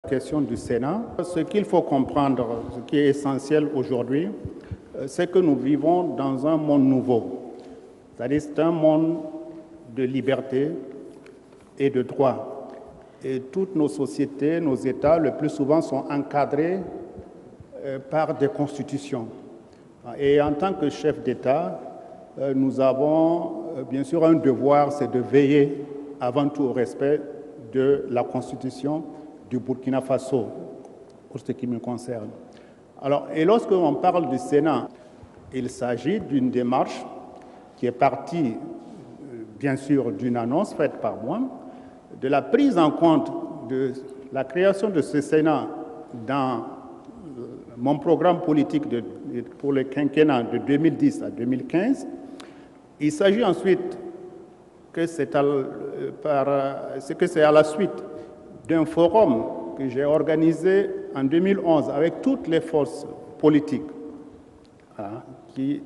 question du Sénat. Ce qu'il faut comprendre, ce qui est essentiel aujourd'hui, c'est que nous vivons dans un monde nouveau. C'est-à-dire c'est un monde de liberté et de droit. Et toutes nos sociétés, nos États, le plus souvent, sont encadrés par des constitutions. Et en tant que chef d'État, nous avons bien sûr un devoir, c'est de veiller avant tout au respect de la Constitution du Burkina Faso, pour ce qui me concerne. Alors, et lorsque l'on parle du Sénat, il s'agit d'une démarche qui est partie, bien sûr, d'une annonce faite par moi, de la prise en compte de la création de ce Sénat dans mon programme politique pour le quinquennat de 2010 à 2015. Il s'agit ensuite que c'est à la suite d'un forum que j'ai organisé en 2011 avec toutes les forces politiques qui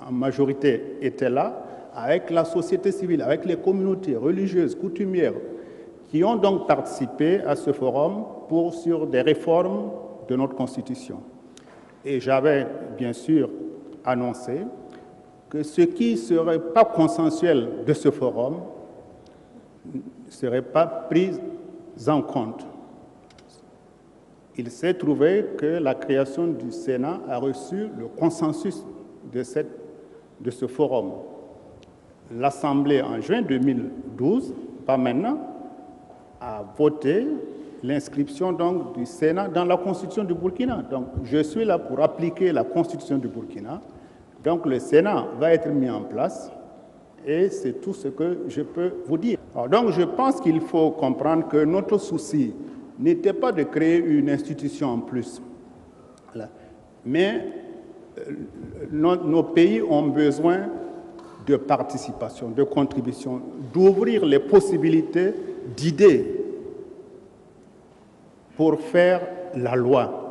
en majorité étaient là, avec la société civile, avec les communautés religieuses, coutumières, qui ont donc participé à ce forum sur des réformes de notre Constitution. Et j'avais bien sûr annoncé que ce qui ne serait pas consensuel de ce forum ne serait pas pris en compte. Il s'est trouvé que la création du Sénat a reçu le consensus de ce forum. L'Assemblée, en juin 2012, pas maintenant, a voté l'inscription donc du Sénat dans la Constitution du Burkina. Donc, je suis là pour appliquer la Constitution du Burkina. Donc, le Sénat va être mis en place et c'est tout ce que je peux vous dire. Alors, donc, je pense qu'il faut comprendre que notre souci n'était pas de créer une institution en plus. Voilà. Mais nos pays ont besoin de participation, de contribution, d'ouvrir les possibilités d'idées pour faire la loi.